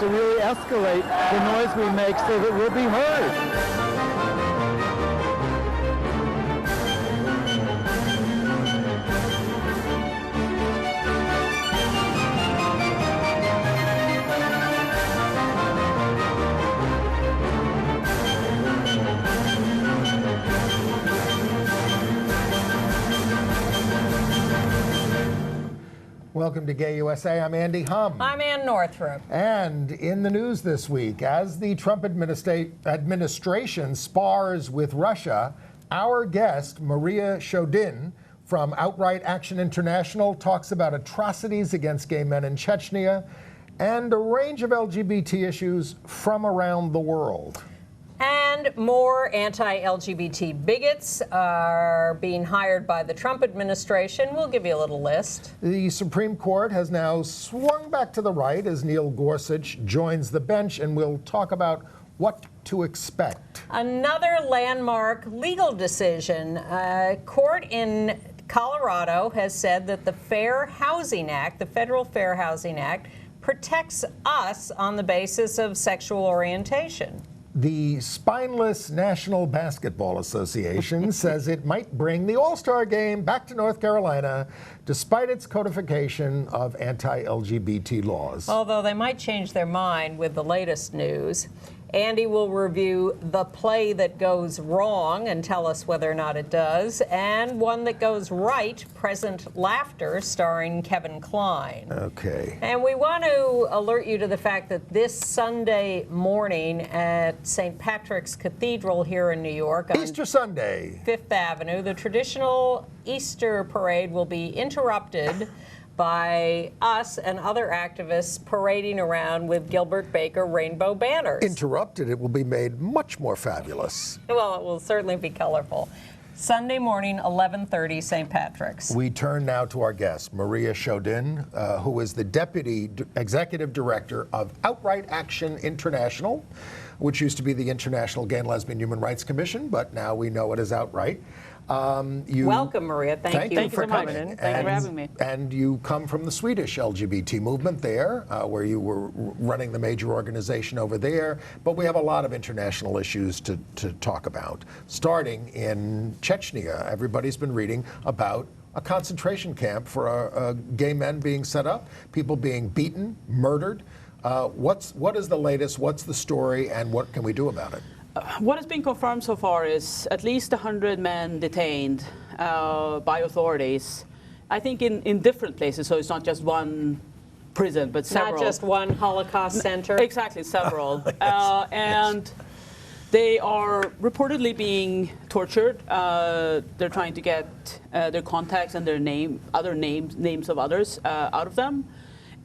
have to really escalate the noise we make so that we'll be heard. Welcome to Gay USA. I'm Andy Hum. I'm Ann Northrup. And in the news this week, as the Trump administration spars with Russia, our guest, Maria Sjodin from Outright Action International, talks about atrocities against gay men in Chechnya and a range of LGBT issues from around the world. And more anti-LGBT bigots are being hired by the Trump administration. We'll give you a little list. The Supreme Court has now swung back to the right as Neil Gorsuch joins the bench, and we'll talk about what to expect. Another landmark legal decision. A court in Colorado has said that the Fair Housing Act, the Federal Fair Housing Act, protects us on the basis of sexual orientation. The spineless National Basketball Association says it might bring the All-Star Game back to North Carolina despite its codification of anti-LGBT laws. Although they might change their mind with the latest news. Andy will review the play that goes wrong and tell us whether or not it does, and one that goes right, Present Laughter, starring Kevin Kline. Okay. And we want to alert you to the fact that this Sunday morning at St. Patrick's Cathedral here in New York, on Easter Sunday, Fifth Avenue, the traditional Easter parade will be interrupted by us and other activists parading around with Gilbert Baker rainbow banners. Interrupted, it will be made much more fabulous. Well, it will certainly be colorful. Sunday morning, 11:30, St. Patrick's. We turn now to our guest, Maria Sjodin, who is the Deputy Executive Director of Outright Action International, which used to be the International Gay and Lesbian Human Rights Commission, but now we know it as Outright. Welcome, Maria. Thank you for coming in. Thank you for having me. And you come from the Swedish LGBT movement there, where you were running the major organization over there. But we have a lot of international issues to talk about, starting in Chechnya. Everybody's been reading about a concentration camp for gay men being set up, people being beaten, murdered. What is the latest? What's the story? And what can we do about it? What has been confirmed so far is at least 100 men detained by authorities, I think in different places, so it's not just one prison, but several. Not just one Holocaust center? Exactly, several. And they are reportedly being tortured. They're trying to get their contacts and their names of others out of them.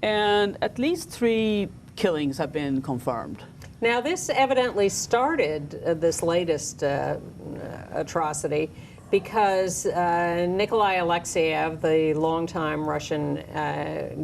And at least 3 killings have been confirmed. Now, this evidently started, this latest atrocity, because Nikolai Alexeyev, the longtime Russian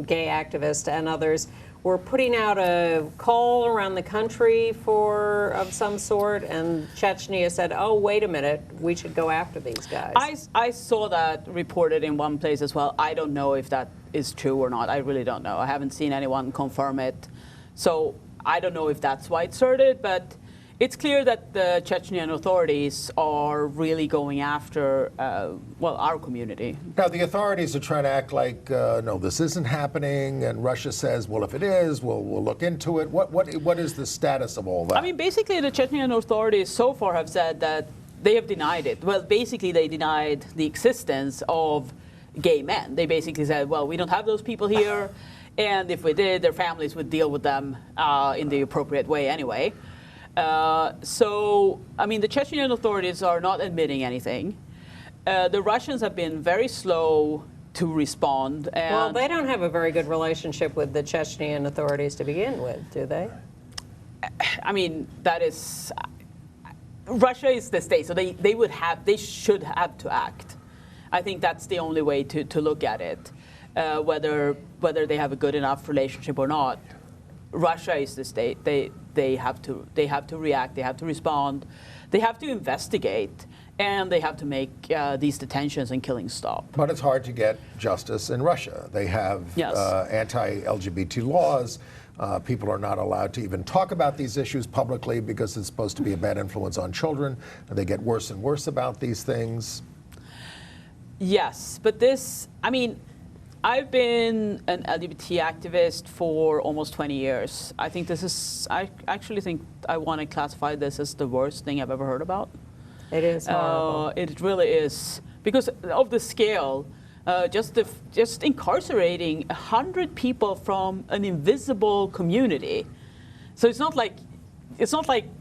gay activist, and others were putting out a call around the country of some sort, and Chechnya said, oh, wait a minute, we should go after these guys. I saw that reported in one place as well. I don't know if that is true or not. I really don't know. I haven't seen anyone confirm it. So I don't know if that's why it started, but it's clear that the Chechnyan authorities are really going after, our community. Now, the authorities are trying to act like, no, this isn't happening, and Russia says, well, if it is, we'll look into it. What is the status of all that? I mean, basically, the Chechnyan authorities so far have said that they have denied it. Well, basically, they denied the existence of gay men. They basically said, well, we don't have those people here. And if we did, their families would deal with them in the appropriate way anyway. So, I mean, the Chechnyan authorities are not admitting anything. The Russians have been very slow to respond. And well, they don't have a very good relationship with the Chechnyan authorities to begin with, do they? I mean, that is... Russia is the state, so they should have to act. I think that's the only way to look at it. Whether they have a good enough relationship or not, Russia is the state. They have to react. They have to respond. They have to investigate. and they have to make these detentions and killings stop. But it's hard to get justice in Russia. They have Yes. anti-LGBT laws. People are not allowed to even talk about these issues publicly because it's supposed to be a bad influence on children. And they get worse and worse about these things. Yes, but this, I mean, I've been an LGBT activist for almost 20 years. I think this is, I actually think I want to classify this as the worst thing I've ever heard about. It is horrible. It really is, because of the scale. Just incarcerating 100 people from an invisible community. So it's not like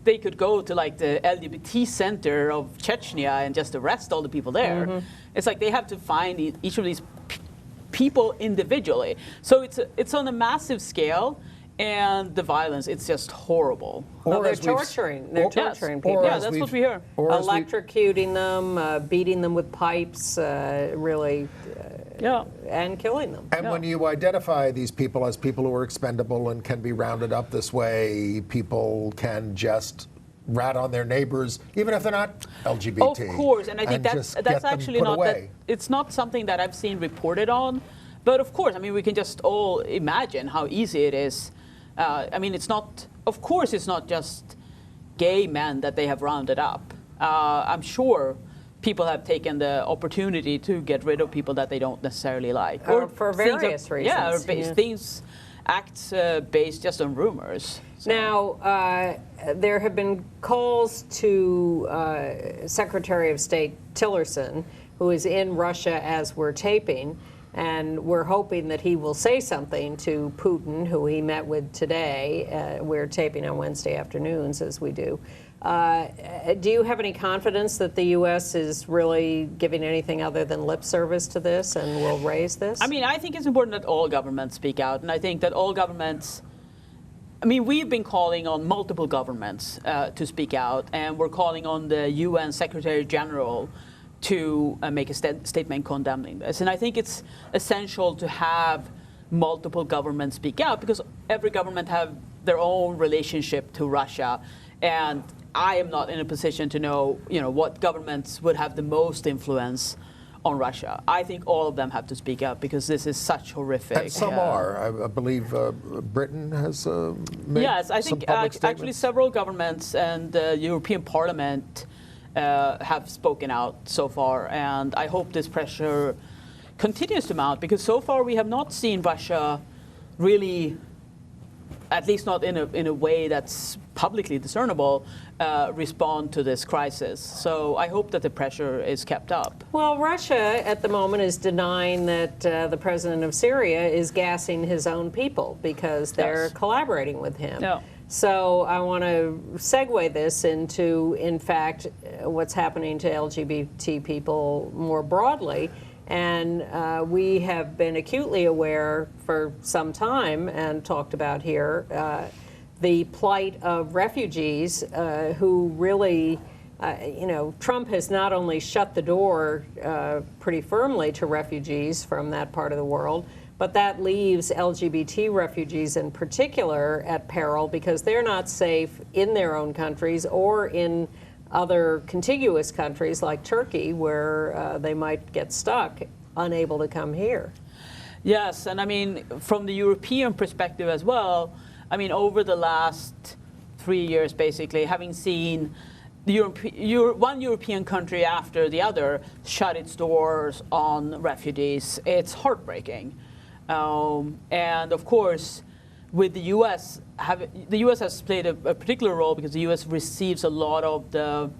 they could go to like the LGBT center of Chechnya and just arrest all the people there. Mm-hmm. It's like they have to find each of these people individually. So it's on a massive scale, and the violence, it's just horrible. Well, they're as we've- torturing. They're Yes. torturing or people. Yeah, as that's we've- what we hear. or as we- Electrocuting them, beating them with pipes, really, Yeah. and killing them. And when you identify these people as people who are expendable and can be rounded up this way, people can just rat on their neighbors, even if they're not LGBT. Of course, and I think just that's get them actually put not that, away. it's not something that I've seen reported on. But of course, I mean, we can just all imagine how easy it is. I mean, it's not, of course, it's not just gay men that they have rounded up. I'm sure people have taken the opportunity to get rid of people that they don't necessarily like. Or for things various reasons. Yeah, or Yeah. things, acts based just on rumors. So- Now, there have been calls to Secretary of State Tillerson, who is in Russia as we're taping, and we're hoping that he will say something to Putin, who he met with today. We're taping on Wednesday afternoons, as we do. Do you have any confidence that the U.S. is really giving anything other than lip service to this and will raise this? I mean, I think it's important that all governments speak out, and I think that all governments, I mean, we've been calling on multiple governments to speak out, and we're calling on the UN Secretary General to make a statement condemning this. And I think it's essential to have multiple governments speak out, because every government have their own relationship to Russia, and I am not in a position to know, what governments would have the most influence on Russia. I think all of them have to speak up, because this is such horrific. And some are. I believe Britain has made Yes, I some think public actually statements. several governments and the European Parliament have spoken out so far, and I hope this pressure continues to mount, because so far we have not seen Russia really, at least not in a way that's publicly discernible, respond to this crisis. So I hope that the pressure is kept up. Well, Russia at the moment is denying that the president of Syria is gassing his own people because they're Yes. collaborating with him. Yeah. So I want to segue this into, in fact, what's happening to LGBT people more broadly. And we have been acutely aware for some time and talked about here the plight of refugees who really, Trump has not only shut the door pretty firmly to refugees from that part of the world, but that leaves LGBT refugees in particular at peril, because they're not safe in their own countries or in other contiguous countries like Turkey, where they might get stuck, unable to come here. Yes, and I mean, from the European perspective as well, I mean, over the last 3 years, basically, having seen one European country after the other shut its doors on refugees, it's heartbreaking. And of course, with the U.S., the U.S. has played a particular role, because the U.S. receives a lot of the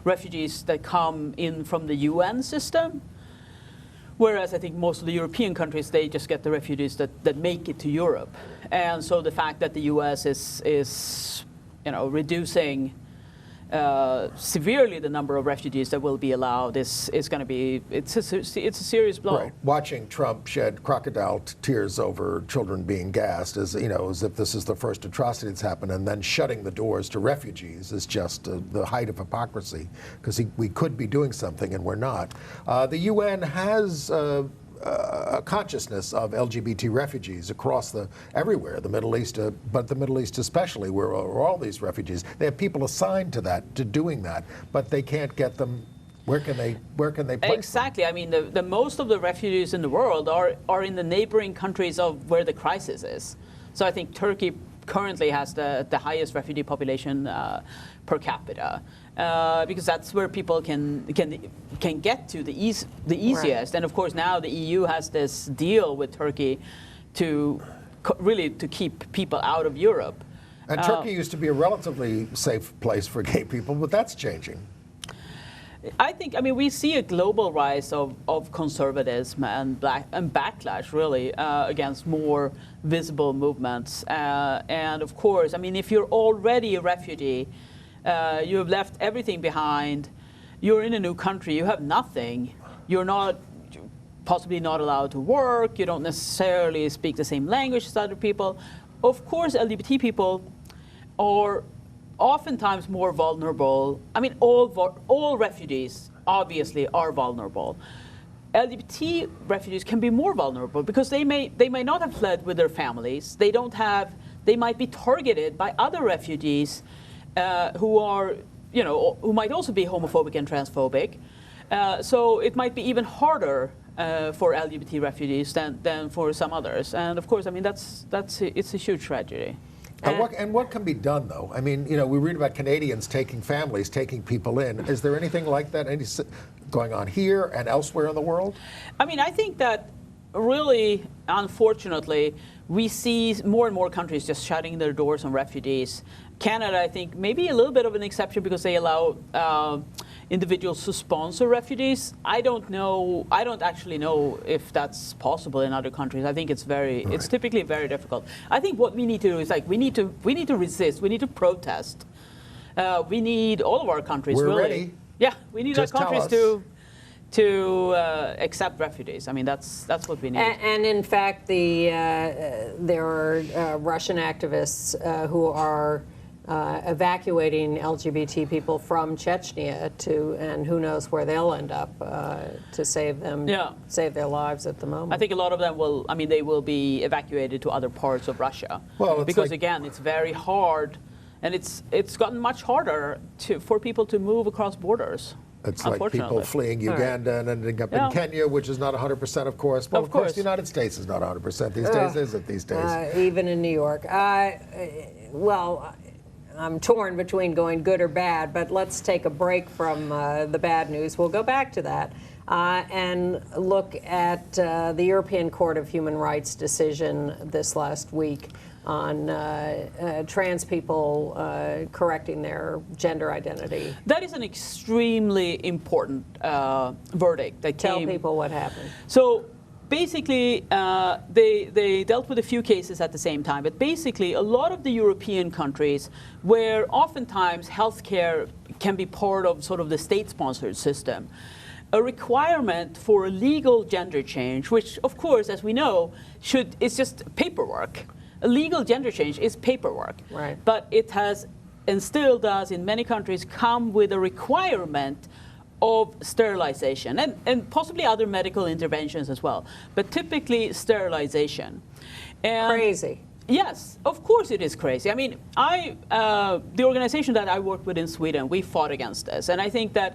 refugees that come in from the UN system. Whereas I think most of the European countries, they just get the refugees that make it to Europe. And so the fact that the U.S. is reducing severely the number of refugees that will be allowed is going to be, it's a serious blow. Right. Watching Trump shed crocodile tears over children being gassed, as if this is the first atrocity that's happened, and then shutting the doors to refugees is just the height of hypocrisy, because we could be doing something and we're not. The UN has a consciousness of LGBT refugees across everywhere, the Middle East, but the Middle East especially, where all these refugees, they have people assigned to doing that, but they can't get them Where can they place them? Exactly. I mean, the most of the refugees in the world are in the neighboring countries of where the crisis is. So I think Turkey currently has the highest refugee population per capita, because that's where people can get to the easiest. Right. And of course now the EU has this deal with Turkey to really to keep people out of Europe. And Turkey used to be a relatively safe place for gay people, but that's changing. I mean, we see a global rise of conservatism and backlash, really, against more visible movements. And of course, I mean, if you're already a refugee, you have left everything behind, you're in a new country, you have nothing, you're possibly not allowed to work, you don't necessarily speak the same language as other people. Of course, LGBT people are oftentimes more vulnerable. I mean, all refugees obviously are vulnerable. LGBT refugees can be more vulnerable because they may not have fled with their families. They might be targeted by other refugees who might also be homophobic and transphobic. So it might be even harder for LGBT refugees than for some others. And of course, I mean, it's a huge tragedy. And what can be done, though? I mean, we read about Canadians taking families, taking people in. Is there anything like that going on here and elsewhere in the world? I mean, I think that really, unfortunately, we see more and more countries just shutting their doors on refugees. Canada, I think, maybe a little bit of an exception because they allow individuals to sponsor refugees. I don't actually know if that's possible in other countries. I think it's typically very difficult. I think what we need to do is we need to resist. We need to protest. We need all of our countries. We're really. ready. Yeah, we need Just our countries to accept refugees. I mean, that's what we need. And in fact, there are Russian activists who are evacuating LGBT people from Chechnya and who knows where they'll end up to save their lives at the moment. I think a lot of them they will be evacuated to other parts of Russia. Well, because again, it's very hard, and it's gotten much harder for people to move across borders. It's like people fleeing Uganda and ending up in Kenya, which is not 100%, of course. Well, of course, the United States is not 100% these days, is it these days? Even in New York. Well, I'm torn between going good or bad, but let's take a break from the bad news. We'll go back to that and look at the European Court of Human Rights decision this last week on trans people correcting their gender identity. That is an extremely important verdict that Tell people what happened. So basically, they dealt with a few cases at the same time, but basically a lot of the European countries where oftentimes healthcare can be part of sort of the state-sponsored system, a requirement for a legal gender change, which of course, as we know, is just paperwork. A legal gender change is paperwork, right. But it has, and still does in many countries, come with a requirement of sterilization and possibly other medical interventions as well, but typically sterilization. And crazy. Yes, of course it is crazy. I mean, the organization that I work with in Sweden, we fought against this, and I think that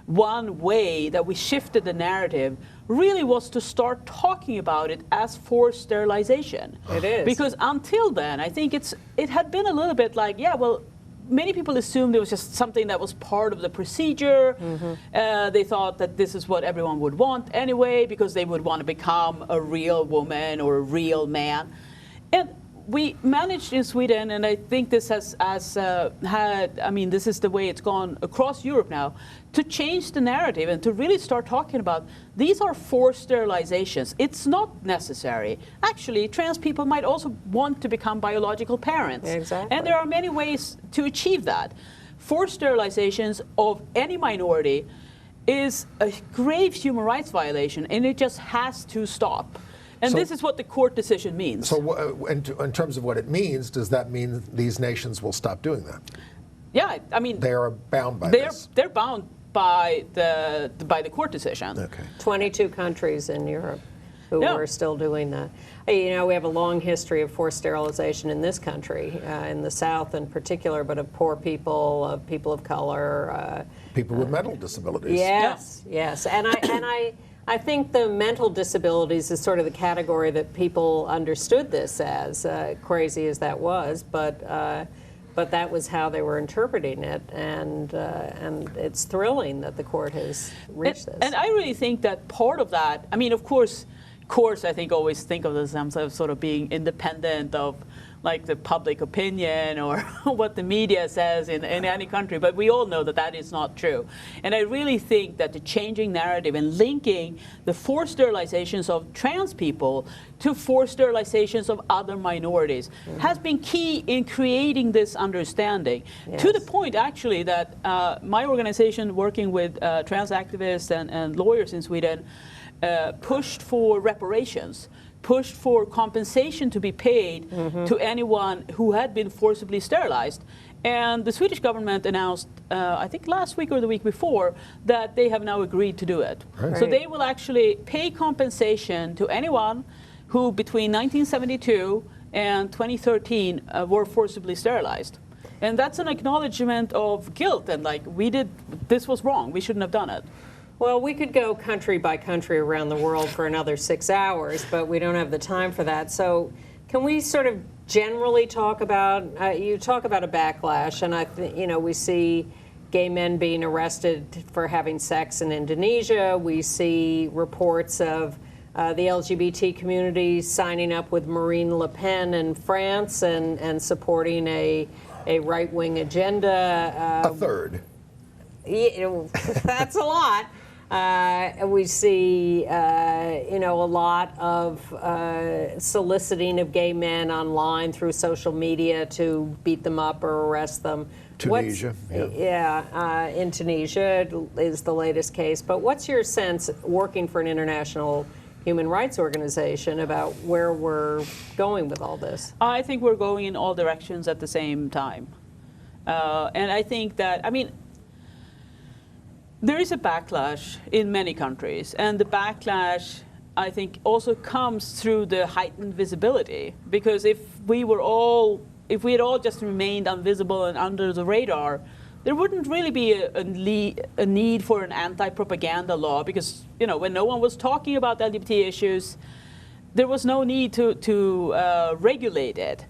one way that we shifted the narrative really was to start talking about it as forced sterilization. It is. Because until then, I think it had been a little bit like, yeah, well, many people assumed it was just something that was part of the procedure. Mm-hmm. They thought that this is what everyone would want anyway, because they would want to become a real woman or a real man. And we managed in Sweden, and I think this this is the way it's gone across Europe now, to change the narrative and to really start talking about these are forced sterilizations. It's not necessary. Actually, trans people might also want to become biological parents. Exactly. And there are many ways to achieve that. Forced sterilizations of any minority is a grave human rights violation, and it just has to stop. And this is what the court decision means. So in terms of what it means, does that mean these nations will stop doing that? Yeah, I mean... They are bound by this. They're bound by the court decision. Okay. 22 countries in Europe. who were still doing that. You know, we have a long history of forced sterilization in this country, in the South in particular, but of poor people, of people of color. People with mental disabilities. Yes, yes. And I think the mental disabilities is sort of the category that people understood this as, crazy as that was, but that was how they were interpreting it, and it's thrilling that the court has reached this. And I really think that part of that, I mean, of course, I think always think of themselves as sort of being independent of like the public opinion or what the media says in any country, but we all know that that is not true. And I really think that the changing narrative and linking the forced sterilizations of trans people to forced sterilizations of other minorities has been key in creating this understanding. Yes. To the point, actually, that my organization, working with trans activists and lawyers in Sweden, pushed for reparations, pushed for compensation to be paid to anyone who had been forcibly sterilized. And the Swedish government announced, I think last week or the week before, that they have now agreed to do it. Right. So they will actually pay compensation to anyone who between 1972 and 2013 were forcibly sterilized. And that's an acknowledgement of guilt and like, this was wrong, we shouldn't have done it. Well, we could go country by country around the world for another 6 hours, but we don't have the time for that. So can we sort of generally talk about, you talk about a backlash, and we see gay men being arrested for having sex in Indonesia. We see reports of the LGBT community signing up with Marine Le Pen in France and supporting a right-wing agenda. A third. That's a lot. We see, a lot of soliciting of gay men online through social media to beat them up or arrest them. Tunisia. In Tunisia is the latest case. But what's your sense, working for an international human rights organization, about where we're going with all this? I think we're going in all directions at the same time. And I think that, there is a backlash in many countries, and the backlash, I think, also comes through the heightened visibility. Because if we had all just remained invisible and under the radar, there wouldn't really be a need for an anti-propaganda law, because when no one was talking about LGBT issues, there was no need to regulate it.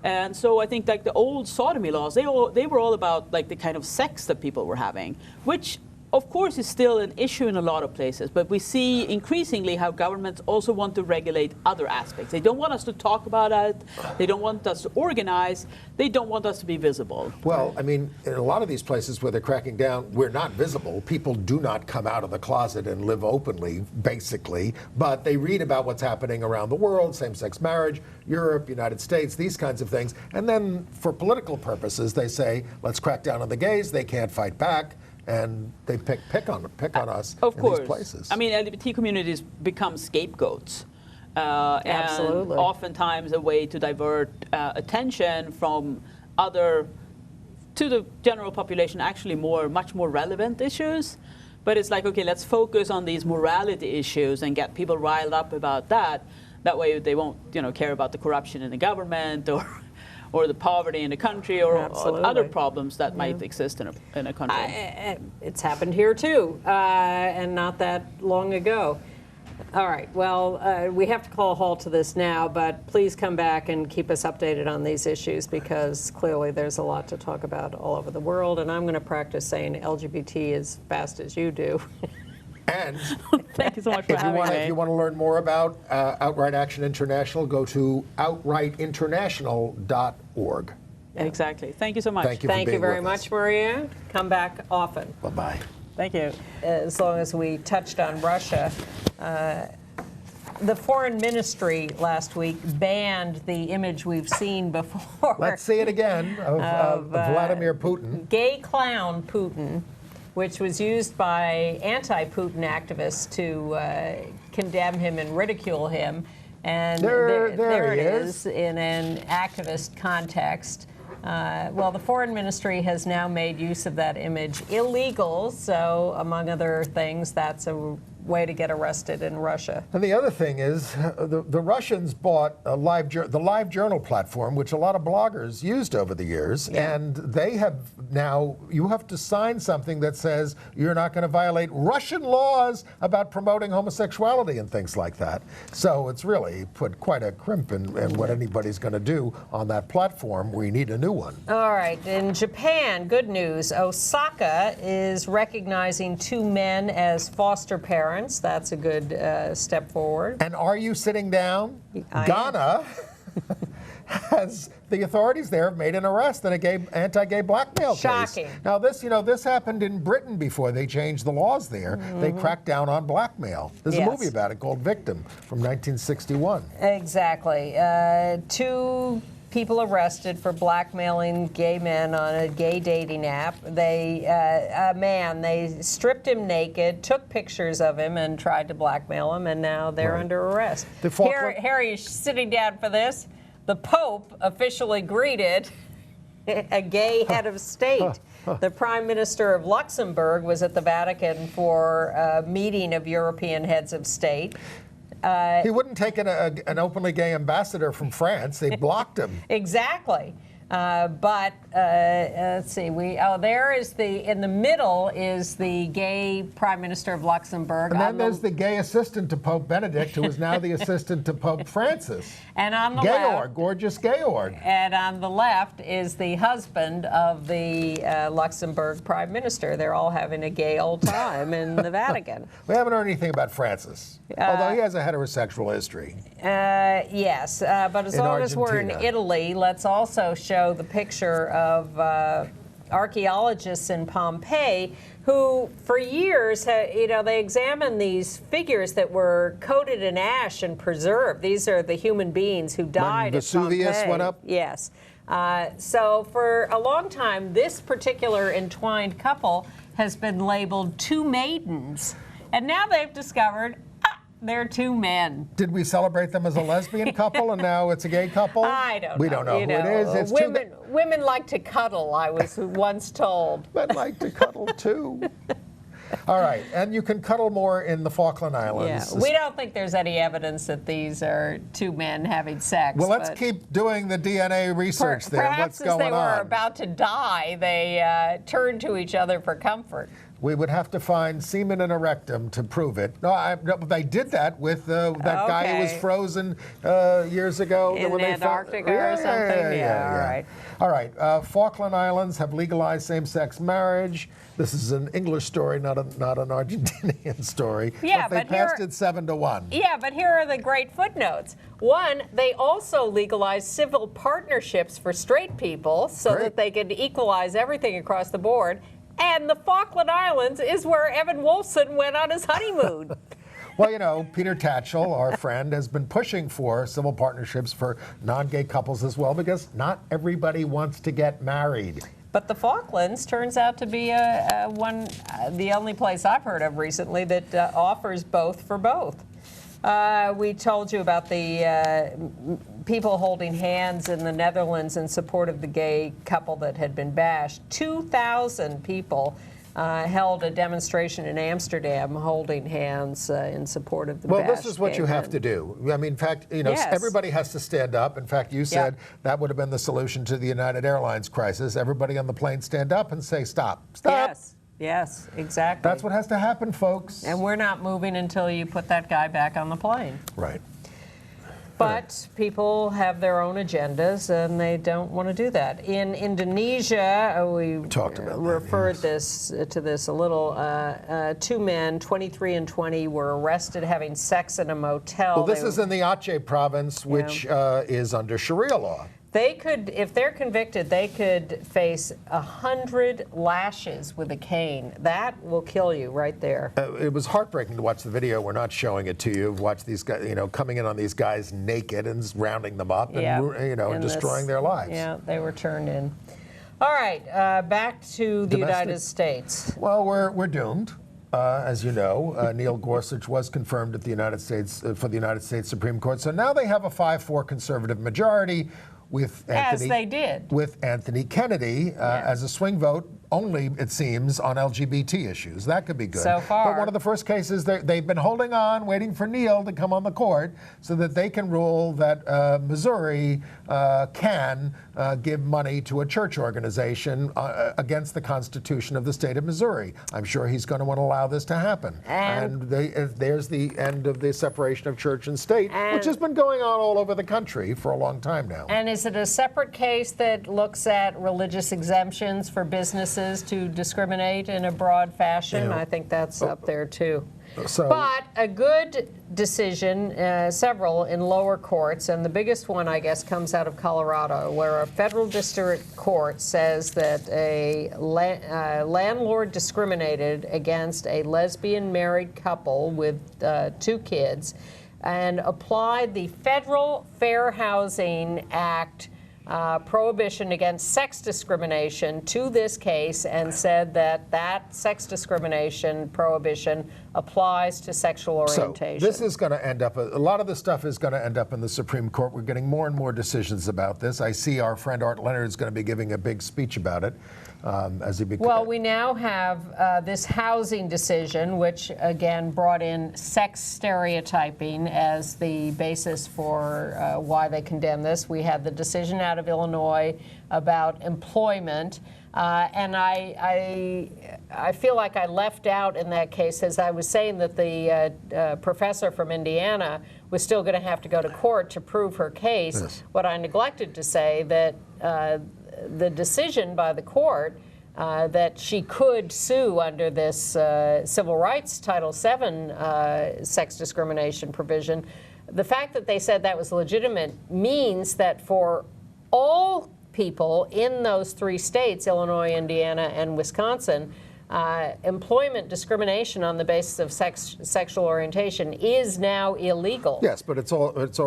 And so I think like the old sodomy laws, they were all about like the kind of sex that people were having, which of course is still an issue in a lot of places, but we see increasingly how governments also want to regulate other aspects. They don't want us to talk about it, they don't want us to organize, they don't want us to be visible. Well, in a lot of these places where they're cracking down, we're not visible. People do not come out of the closet and live openly, basically, but they read about what's happening around the world, same-sex marriage, Europe, United States, these kinds of things. And then for political purposes, they say, let's crack down on the gays, they can't fight back. And they pick on us of in course. these places. LGBT communities become scapegoats. Absolutely. And oftentimes a way to divert attention from other, to the general population, actually much more relevant issues. But it's like, okay, let's focus on these morality issues and get people riled up about that. That way they won't, care about the corruption in the government or the poverty in the country or other problems that might exist in a country. It's happened here too, and not that long ago. All right, well, we have to call a halt to this now, but please come back and keep us updated on these issues, because clearly there's a lot to talk about all over the world, and I'm going to practice saying LGBT as fast as you do. And thank you so much for having me. If you want to learn more about Outright Action International, go to outrightinternational.org. Exactly. Thank you so much. Thank you for being very with us. much, Maria. Come back often. Bye-bye. Thank you. As long as we touched on Russia, the foreign ministry last week banned the image we've seen before. Let's see it again of Vladimir Putin. Gay clown Putin, which was used by anti-Putin activists to condemn him and ridicule him. And there it is in an activist context. Well, the foreign ministry has now made use of that image illegal. So, among other things, that's a way to get arrested in Russia. And the other thing is, the Russians bought the Live Journal platform, which a lot of bloggers used over the years, and they have now, you have to sign something that says you're not going to violate Russian laws about promoting homosexuality and things like that. So it's really put quite a crimp in what anybody's going to do on that platform. We need a new one. All right, in Japan, good news. Osaka is recognizing 2 men as foster parents. That's a good step forward. And are you sitting down? I Ghana has, the authorities there have made an arrest in a anti-gay blackmail Shocking. case. Now this, this happened in Britain before they changed the laws there. They cracked down on blackmail. There's a movie about it called Victim from 1961. Exactly. 2 people arrested for blackmailing gay men on a gay dating app. They stripped him naked, took pictures of him, and tried to blackmail him, and now they're under arrest. Harry, you're sitting down for this. The Pope officially greeted a gay head of state. The Prime Minister of Luxembourg was at the Vatican for a meeting of European heads of state. He wouldn't take an openly gay ambassador from France. They blocked him. Exactly. But let's see. There is in the middle is the gay Prime Minister of Luxembourg. And then there's the gay assistant to Pope Benedict, who is now the assistant to Pope Francis. And on the Georg, left, gorgeous Georg. And on the left is the husband of the Luxembourg Prime Minister. They're all having a gay old time in the Vatican. We haven't heard anything about Francis, although he has a heterosexual history. Yes, but as long as we're in Italy, let's also show the picture of archaeologists in Pompeii who, for years, they examined these figures that were coated in ash and preserved. These are the human beings who died when Vesuvius went up? Yes. So for a long time, this particular entwined couple has been labeled 2 maidens. And now they've discovered they're 2 men. Did we celebrate them as a lesbian couple and now it's a gay couple? I don't know. We don't know who it is. It's women like to cuddle, I was once told. Men like to cuddle too. All right, and you can cuddle more in the Falkland Islands. Yeah. We don't think there's any evidence that these are 2 men having sex. Well, let's keep doing the DNA research there. Perhaps What's going on? as they were about to die, they turned to each other for comfort. We would have to find semen in a rectum to prove it. No, they did that with that guy who was frozen years ago. In Antarctica or something? Yeah, all right. Falkland Islands have legalized same-sex marriage. This is an English story, not an Argentinian story. Yeah, but they passed it 7-1. Yeah, but here are the great footnotes. 1, they also legalized civil partnerships for straight people so that they could equalize everything across the board. And the Falkland Islands is where Evan Wolfson went on his honeymoon. Well, Peter Tatchell, our friend, has been pushing for civil partnerships for non-gay couples as well, because not everybody wants to get married. But the Falklands turns out to be the only place I've heard of recently that offers both for both. We told you about the people holding hands in the Netherlands in support of the gay couple that had been bashed. 2,000 people held a demonstration in Amsterdam holding hands in support of the bashed. Well, this is what you have to do. I mean, in fact, everybody has to stand up. In fact, you said that would have been the solution to the United Airlines crisis. Everybody on the plane stand up and say, stop, stop. Yes, exactly. That's what has to happen, folks. And we're not moving until you put that guy back on the plane. Right. But people have their own agendas, and they don't want to do that. In Indonesia, we talked about referred to this a little. 2 men, 23 and 20, were arrested having sex in a motel. Well, this is in the Aceh province, which is under Sharia law. They could, if they're convicted, they could face 100 lashes with a cane. That will kill you right there. It was heartbreaking to watch the video. We're not showing it to you. Watch these guys, coming in on these guys naked and rounding them up and, destroying their lives. Yeah, they were turned in. All right, back to the United States. Well, we're doomed. As you know, Neil Gorsuch was confirmed at the United States for the United States Supreme Court. So now they have a 5-4 conservative majority. with As Anthony, they did. with Anthony Kennedy as a swing vote only, it seems, on LGBT issues. That could be good. So far. But one of the first cases, they've been holding on, waiting for Neil to come on the court so that they can rule that Missouri can give money to a church organization against the Constitution of the state of Missouri. I'm sure he's going to want to allow this to happen. And there's the end of the separation of church and state, which has been going on all over the country for a long time now. And is it a separate case that looks at religious exemptions for businesses to discriminate in a broad fashion? Yeah. I think that's up there too. So, But a good decision, several in lower courts, and the biggest one, I guess, comes out of Colorado, where a federal district court says that a landlord discriminated against a lesbian married couple with 2 kids and applied the Federal Fair Housing Act prohibition against sex discrimination to this case, and said that that sex discrimination prohibition applies to sexual orientation. So this is going to end up, a lot of this stuff is going to end up in the Supreme Court. We're getting more and more decisions about this. I see our friend Art Leonard is going to be giving a big speech about it as he becomes. Well, we now have this housing decision, which again brought in sex stereotyping as the basis for why they condemn this. We had the decision out of Illinois about employment. And I feel like I left out in that case, as I was saying that the professor from Indiana was still going to have to go to court to prove her case. Yes. What I neglected to say that the decision by the court that she could sue under this Civil Rights Title VII sex discrimination provision, the fact that they said that was legitimate means that for all people in those 3 states, Illinois, Indiana, and Wisconsin, employment discrimination on the basis of sexual orientation is now illegal. Yes, but it was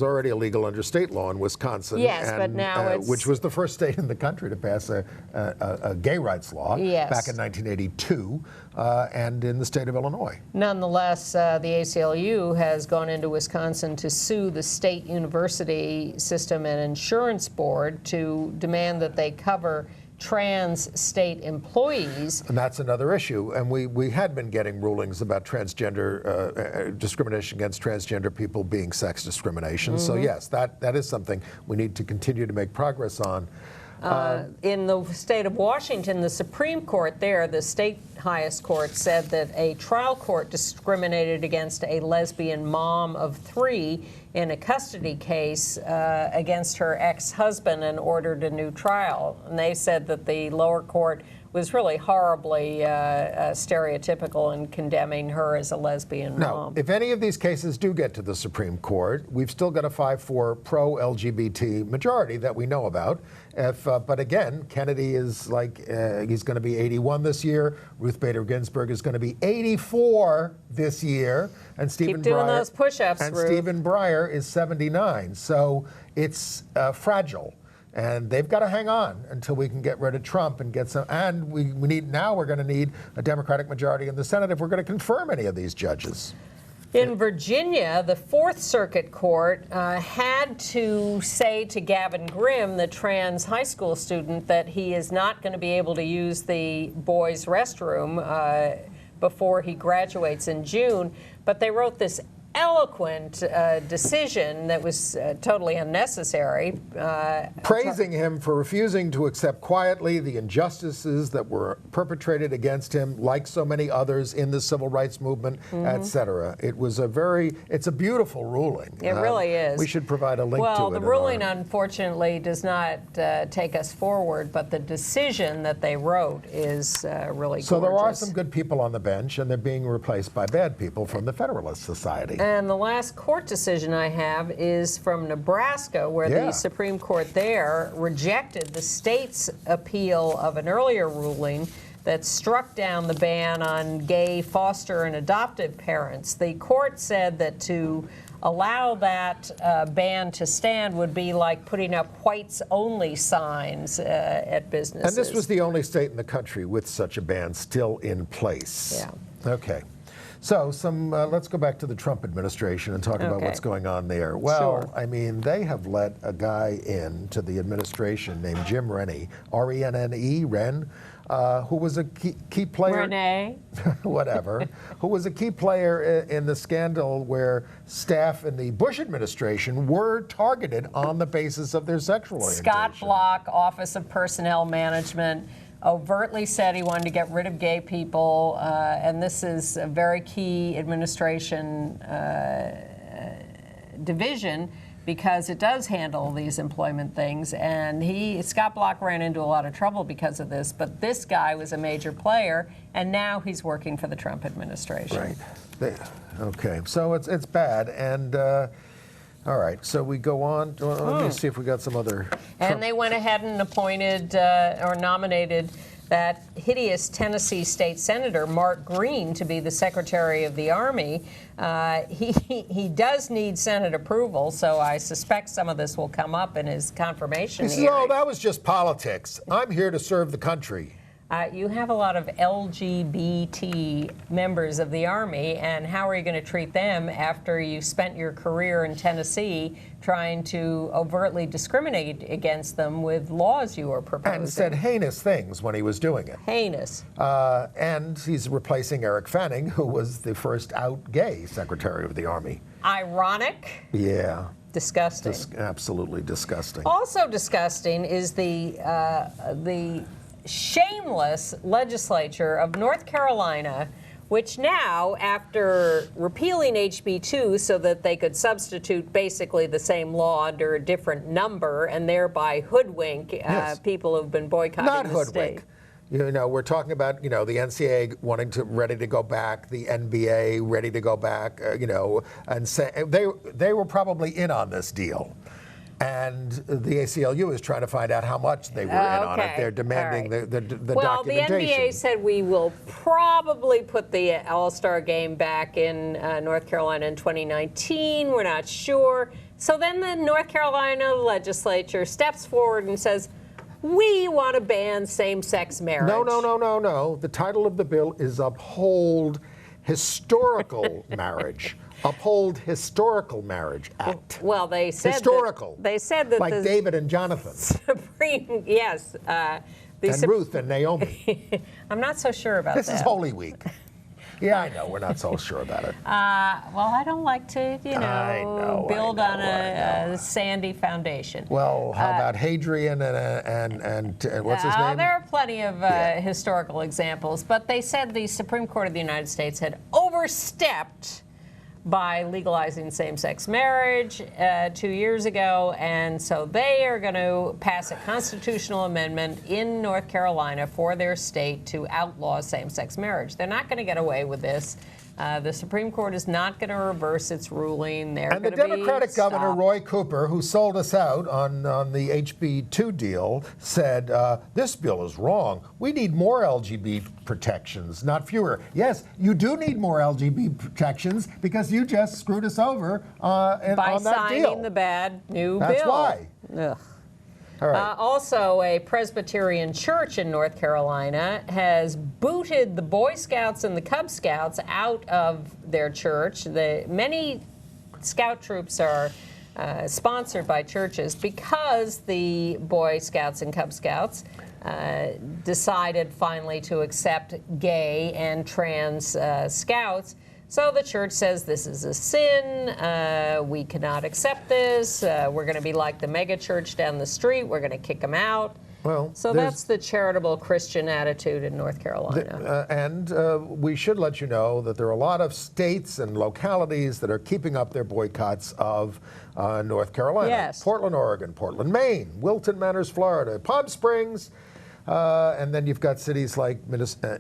already illegal under state law in Wisconsin. Yes, and, but now it's, which was the first state in the country to pass a gay rights law back in 1982, and in the state of Illinois. Nonetheless, the ACLU has gone into Wisconsin to sue the state university system and insurance board to demand that they cover trans state employees. And that's another issue. And we had been getting rulings about transgender discrimination against transgender people being sex discrimination. So yes, that is something we need to continue to make progress on. In the state of Washington, the Supreme Court there, the state highest court, said that a trial court discriminated against a lesbian mom of 3 in a custody case against her ex-husband and ordered a new trial. And they said that the lower court was really horribly stereotypical in condemning her as a lesbian mom. Now, if any of these cases do get to the Supreme Court, we've still got a 5-4 pro-LGBT majority that we know about. But again, Kennedy is like, he's going to be 81 this year. Ruth Bader Ginsburg is going to be 84 this year. And Stephen Keep doing Breyer, those push-ups, and Ruth. Stephen Breyer is 79. So it's fragile. And they've got to hang on until we can get rid of Trump and get some. And we're going to need a Democratic majority in the Senate if we're going to confirm any of these judges. In Virginia, the Fourth Circuit Court had to say to Gavin Grimm, the trans high school student, that he is not going to be able to use the boys' restroom before he graduates in June. But they wrote this eloquent decision that was totally unnecessary. Praising him for refusing to accept quietly the injustices that were perpetrated against him, like so many others in the civil rights movement, etc. It was it's a beautiful ruling. It really is. We should provide a link to it. Well, the ruling, unfortunately, does not take us forward, but the decision that they wrote is really gorgeous. So there are some good people on the bench, and they're being replaced by bad people from the Federalist Society. And the last court decision I have is from Nebraska, where the Supreme Court there rejected the state's appeal of an earlier ruling that struck down the ban on gay foster and adoptive parents. The court said that to allow that ban to stand would be like putting up whites-only signs at businesses. And this was the only state in the country with such a ban still in place. Yeah. Okay. So let's go back to the Trump administration and talk about Okay. what's going on there. Well, Sure. I mean, they have let a guy into the administration named Jim Rennie, R-E-N-N-E, Ren, who was a key player. Renee. Whatever, who was a key player in the scandal where staff in the Bush administration were targeted on the basis of their sexual orientation. Scott Block, Office of Personnel Management, overtly said he wanted to get rid of gay people, and this is a very key administration division because it does handle these employment things. And Scott Block ran into a lot of trouble because of this, but this guy was a major player, and now he's working for the Trump administration. Right. Okay, so it's bad, and all right, so we go on. Let me see if we got some other. And they went ahead and appointed or nominated that hideous Tennessee state senator, Mark Green, to be the Secretary of the Army. He does need Senate approval, so I suspect some of this will come up in his confirmation He says, hearing. "Oh, that was just politics. I'm here to serve the country." You have a lot of LGBT members of the Army, and how are you going to treat them after you spent your career in Tennessee trying to overtly discriminate against them with laws you were proposing? And said heinous things when he was doing it. Heinous. And he's replacing Eric Fanning, who was the first out gay Secretary of the Army. Ironic. Yeah. Disgusting. Absolutely disgusting. Also disgusting is the shameless legislature of North Carolina, which now, after repealing HB 2 so that they could substitute basically the same law under a different number and thereby hoodwink people who've been boycotting Not the hoodwink. state. You know, we're talking about, the NCAA ready to go back, the NBA ready to go back, and say they were probably in on this deal. And the ACLU is trying to find out how much they were in on it. They're demanding the Well, the documentation. NBA said we will probably put the All-Star game back in North Carolina in 2019. We're not sure. So then the North Carolina legislature steps forward and says, we want to ban same-sex marriage. No. The title of the bill is Uphold Historical Marriage. Uphold Historical Marriage Act. Well, they said historical. They said that like the David and Jonathan. Supreme, yes. And Ruth and Naomi. I'm not so sure about that. This is Holy Week. Yeah, I know. We're not so sure about it. Well, I don't like to, build on a sandy foundation. Well, how about Hadrian and what's his name? There are plenty of historical examples, but they said the Supreme Court of the United States had overstepped by legalizing same-sex marriage 2 years ago, and so they are going to pass a constitutional amendment in North Carolina for their state to outlaw same-sex marriage. They're not going to get away with this. The Supreme Court is not going to reverse its ruling. And the Democratic governor, Roy Cooper, who sold us out on the HB 2 deal, said, this bill is wrong. We need more LGBT protections, not fewer. Yes, you do need more LGBT protections because you just screwed us over on that deal. By signing the bad new bill. That's why. Ugh. All right. Also, a Presbyterian church in North Carolina has booted the Boy Scouts and the Cub Scouts out of their church. Many scout troops are sponsored by churches because the Boy Scouts and Cub Scouts decided finally to accept gay and trans scouts. So the church says this is a sin, we cannot accept this, we're going to be like the mega church down the street, we're going to kick them out. Well, so that's the charitable Christian attitude in North Carolina. And we should let you know that there are a lot of states and localities that are keeping up their boycotts of North Carolina. Yes. Portland, Oregon, Portland, Maine, Wilton Manors, Florida, Palm Springs, and then you've got cities like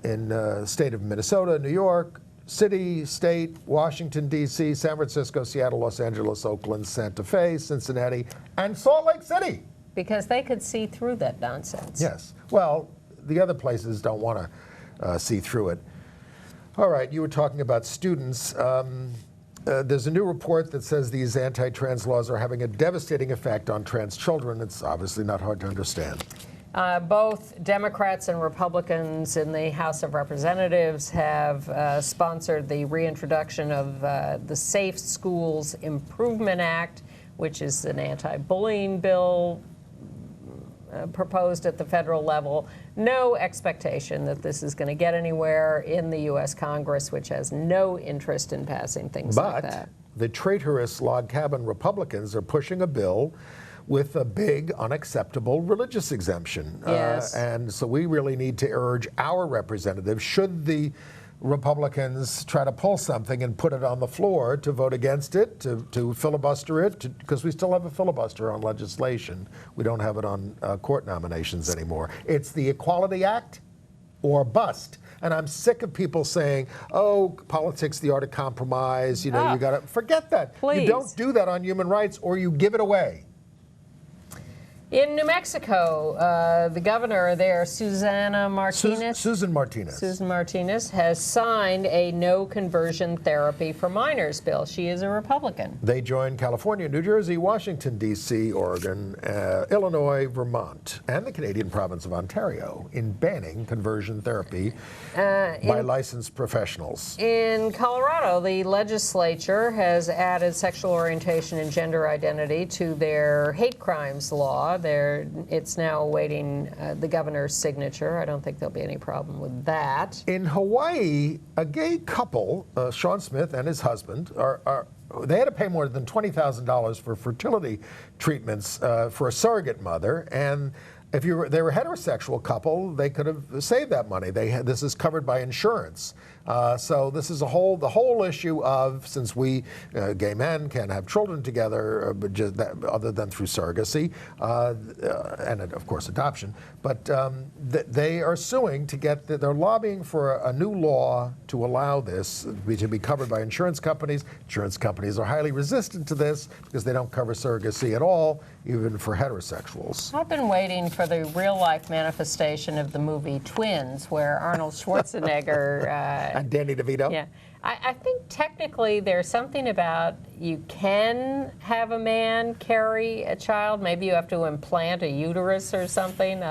in state of Minnesota, New York, City, State, Washington, D.C., San Francisco, Seattle, Los Angeles, Oakland, Santa Fe, Cincinnati, and Salt Lake City. Because they could see through that nonsense. Yes. Well, the other places don't want to see through it. All right, you were talking about students. There's a new report that says these anti-trans laws are having a devastating effect on trans children. It's obviously not hard to understand. Both Democrats and Republicans in the House of Representatives have sponsored the reintroduction of the Safe Schools Improvement Act, which is an anti-bullying bill proposed at the federal level. No expectation that this is going to get anywhere in the U.S. Congress, which has no interest in passing things like that. But the traitorous log cabin Republicans are pushing a bill with a big, unacceptable religious exemption. Yes. And so we really need to urge our representatives, should the Republicans try to pull something and put it on the floor, to vote against it, to filibuster it, because we still have a filibuster on legislation. We don't have it on court nominations anymore. It's the Equality Act or bust. And I'm sick of people saying, oh, politics, the art of compromise, you know, you got to forget that. Please. You don't do that on human rights, or you give it away. In New Mexico, the governor there, Susan Martinez, has signed a no conversion therapy for minors bill. She is a Republican. They joined California, New Jersey, Washington, D.C., Oregon, Illinois, Vermont, and the Canadian province of Ontario in banning conversion therapy by licensed professionals. In Colorado, the legislature has added sexual orientation and gender identity to their hate crimes law. It's now awaiting the governor's signature. I don't think there'll be any problem with that. In Hawaii, a gay couple, Sean Smith and his husband, they had to pay more than $20,000 for fertility treatments for a surrogate mother, and if they were a heterosexual couple, they could have saved that money. This is covered by insurance. So this is the whole issue of, since we gay men can't have children together other than through surrogacy and of course adoption, but they are suing to get, they're lobbying for a new law to allow this to be covered by insurance companies. Insurance companies are highly resistant to this because they don't cover surrogacy at all, even for heterosexuals. I've been waiting for the real-life manifestation of the movie Twins, where Arnold Schwarzenegger and Danny DeVito. Yeah, I think technically there's something about you can have a man carry a child. Maybe you have to implant a uterus or something.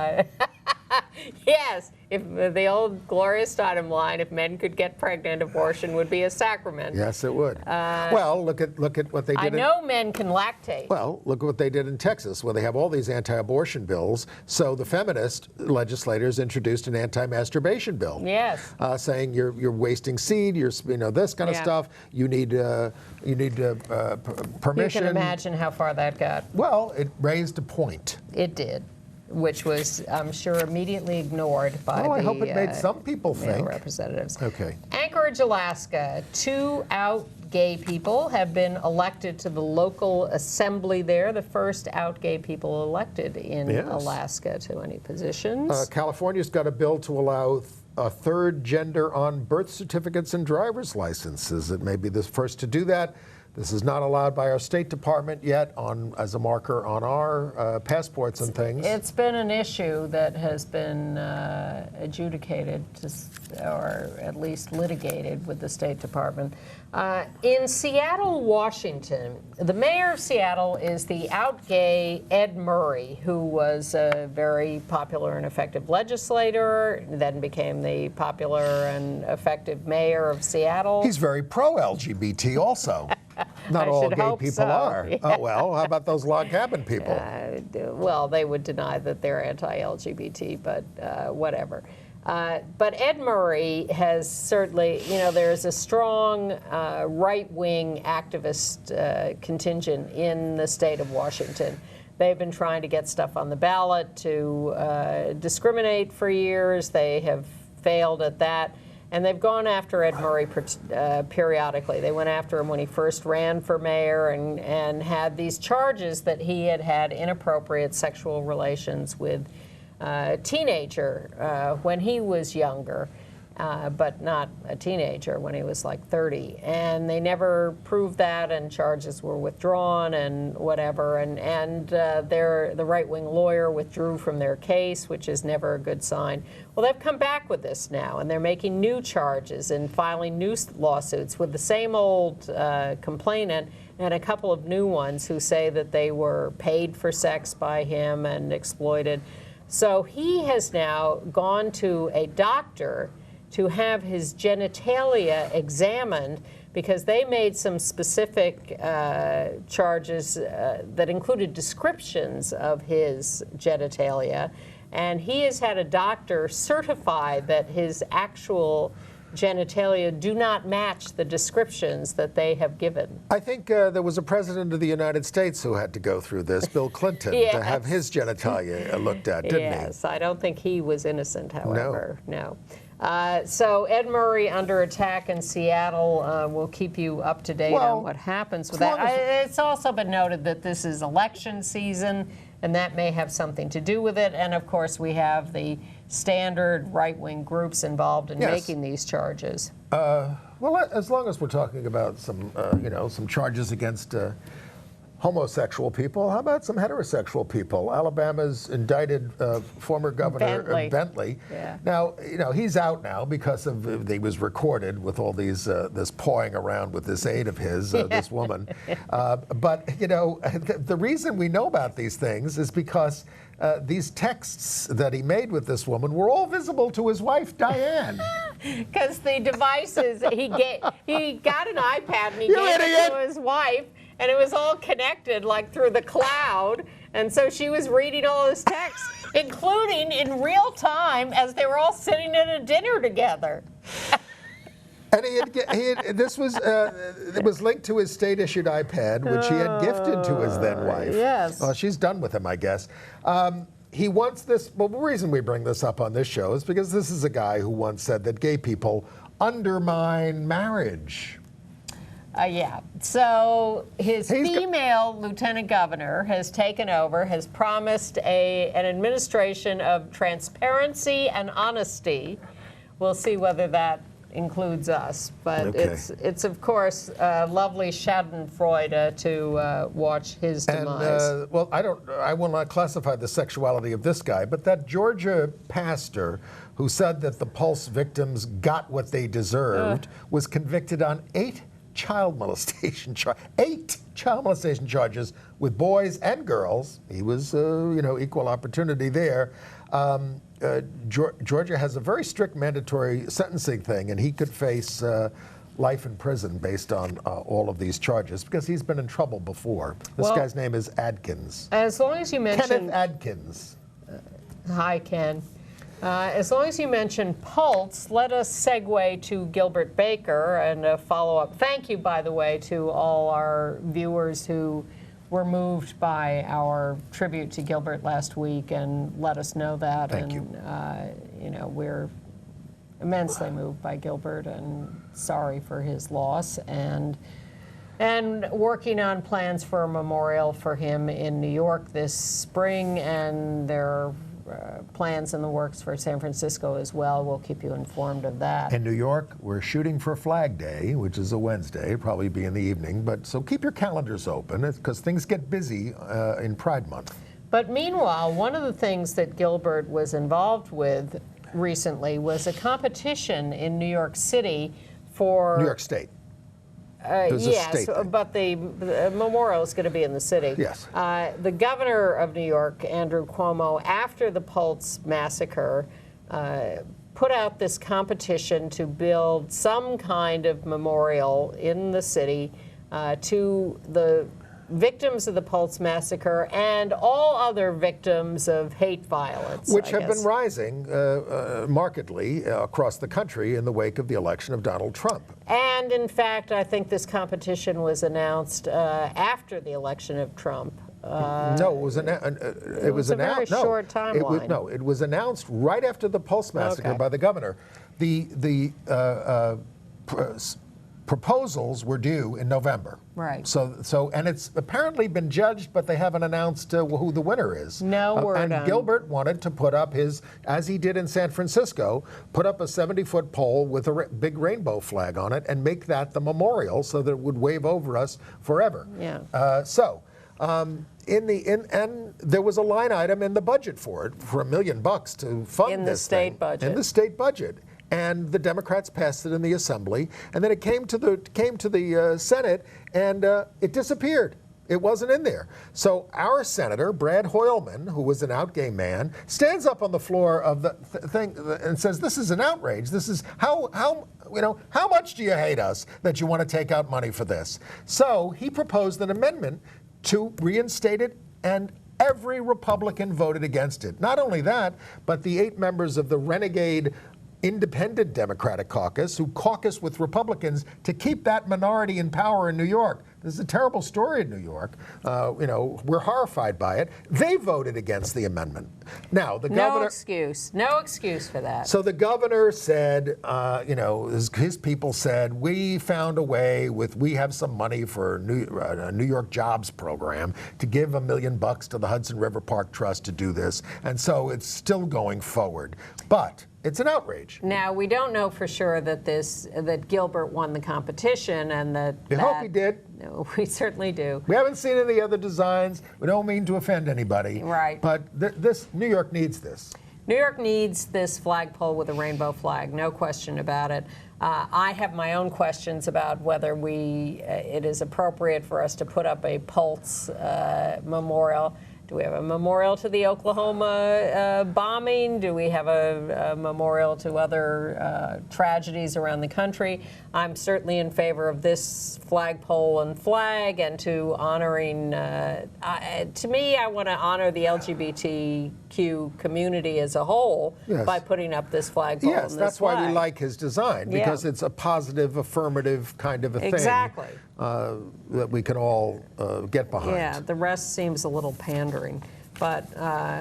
Yes, if the old Gloria Steinem line, if men could get pregnant, abortion would be a sacrament. Yes, it would. Well, look at what they did. I know men can lactate. Well, look at what they did in Texas, where they have all these anti-abortion bills. So the feminist legislators introduced an anti-masturbation bill. Yes. Saying you're wasting seed, this kind of stuff. You need permission. You can imagine how far that got. Well, it raised a point. It did, which was, I'm sure, immediately ignored by I hope it made some people think. Representatives. Okay. Anchorage, Alaska. 2 out gay people have been elected to the local assembly there. The first out gay people elected in Alaska to any positions. California's got a bill to allow a third gender on birth certificates and driver's licenses. It may be the first to do that. This is not allowed by our State Department yet as a marker on our passports and things. It's been an issue that has been adjudicated or at least litigated with the State Department. In Seattle, Washington, the mayor of Seattle is the out gay Ed Murray, who was a very popular and effective legislator, then became the popular and effective mayor of Seattle. He's very pro-LGBT also. Not all gay people are. Yeah. Oh, well, how about those log cabin people? Well, they would deny that they're anti-LGBT, but whatever. But Ed Murray has certainly, there's a strong right-wing activist contingent in the state of Washington. They've been trying to get stuff on the ballot to discriminate for years. They have failed at that. And they've gone after Ed Murray periodically. They went after him when he first ran for mayor and had these charges that he had had inappropriate sexual relations with a teenager when he was younger, but not a teenager when he was like 30. And they never proved that, and charges were withdrawn and whatever. And the right-wing lawyer withdrew from their case, which is never a good sign. Well, they've come back with this now, and they're making new charges and filing new lawsuits with the same old complainant and a couple of new ones who say that they were paid for sex by him and exploited. So he has now gone to a doctor to have his genitalia examined because they made some specific charges that included descriptions of his genitalia. And he has had a doctor certify that his actual genitalia do not match the descriptions that they have given. I think there was a president of the United States who had to go through this, Bill Clinton, Yes. to have his genitalia looked at, didn't Yes, I don't think he was innocent, however. No. So Ed Murray under attack in Seattle. We'll keep you up to date on what happens with that. It's also been noted that this is election season, and that may have something to do with it. And of course, we have the standard right-wing groups involved in making these charges. Well, as long as we're talking about some, some charges against homosexual people, how about some heterosexual people? Alabama's indicted former governor Bentley. Yeah. Now, he's out now because of he was recorded with all these this pawing around with this aide of his, this woman. But the reason we know about these things is because these texts that he made with this woman were all visible to his wife, Diane. Because the devices, he got an iPad and he gave it to his wife, and it was all connected like through the cloud. And so she was reading all his texts, including in real time as they were all sitting at a dinner together. And this was it was linked to his state-issued iPad, which he had gifted to his then wife. Yes. Well, she's done with him, I guess. He wants this. Well, the reason we bring this up on this show is because this is a guy who once said that gay people undermine marriage. Yeah. So his female lieutenant governor has taken over, has promised an administration of transparency and honesty. We'll see whether that includes us, but it's of course lovely Schadenfreude to watch his demise. And well, I will not classify the sexuality of this guy, but that Georgia pastor who said that the Pulse victims got what they deserved was convicted on 8 child molestation charges with boys and girls. He was equal opportunity there. Georgia has a very strict mandatory sentencing thing, and he could face life in prison based on all of these charges because he's been in trouble before. This guy's name is Adkins. As long as you mention Kenneth Adkins. Hi, Ken. As long as you mention Pulse, let us segue to Gilbert Baker and a follow-up. Thank you, by the way, to all our viewers who were moved by our tribute to Gilbert last week and let us know that. Thank you. We're immensely moved by Gilbert and sorry for his loss, and working on plans for a memorial for him in New York this spring, and there are plans in the works for San Francisco as well. We'll keep you informed of that. In New York, we're shooting for Flag Day, which is a Wednesday, probably be in the evening, but so keep your calendars open because things get busy in Pride Month. But meanwhile, one of the things that Gilbert was involved with recently was a competition in New York City for... New York State. Yes, but the memorial is going to be in the city. Yes. The governor of New York, Andrew Cuomo, after the Pulse massacre, put out this competition to build some kind of memorial in the city to the victims of the Pulse massacre and all other victims of hate violence. Which have been rising markedly across the country in the wake of the election of Donald Trump. And in fact, I think this competition was announced after the election of Trump. No, it was a very short timeline. It was announced right after the Pulse massacre by the governor. The proposals were due in November. Right. So and it's apparently been judged, but they haven't announced who the winner is. No word on. And Gilbert wanted to put up his, as he did in San Francisco, put up a 70-foot pole with a big rainbow flag on it and make that the memorial so that it would wave over us forever. Yeah. And there was a line item in the budget for it for $1 million to fund in the this state thing. budget. In the state budget. And the Democrats passed it in the Assembly, and then it came to the Senate, and it disappeared. It wasn't in there. So our senator, Brad Hoylman, who was an out gay man, stands up on the floor of the thing and says, "This is an outrage. This is how much do you hate us that you want to take out money for this?" So he proposed an amendment to reinstate it, and every Republican voted against it. Not only that, but the 8 members of the renegade Independent Democratic Caucus, who caucus with Republicans to keep that minority in power in New York. This is a terrible story in New York. We're horrified by it. They voted against the amendment. Now, the governor... No excuse for that. So the governor said, his people said, we found a way we have some money for a New York jobs program to give $1 million to the Hudson River Park Trust to do this. And so it's still going forward. But it's an outrage. Now, we don't know for sure that Gilbert won the competition and that... We hope he did. No, we certainly do. We haven't seen any other designs. We don't mean to offend anybody. Right. But New York needs this. New York needs this flagpole with a rainbow flag, no question about it. I have my own questions about whether it is appropriate for us to put up a Pulse memorial. Do we have a memorial to the Oklahoma bombing? Do we have a memorial to other tragedies around the country? I'm certainly in favor of this flagpole and flag and to honoring, to me, I want to honor the LGBTQ community as a whole by putting up this flagpole and this that's flag. why we like his design, because it's a positive, affirmative kind of a thing. Exactly. That we can all get behind. Yeah, the rest seems a little pandering. But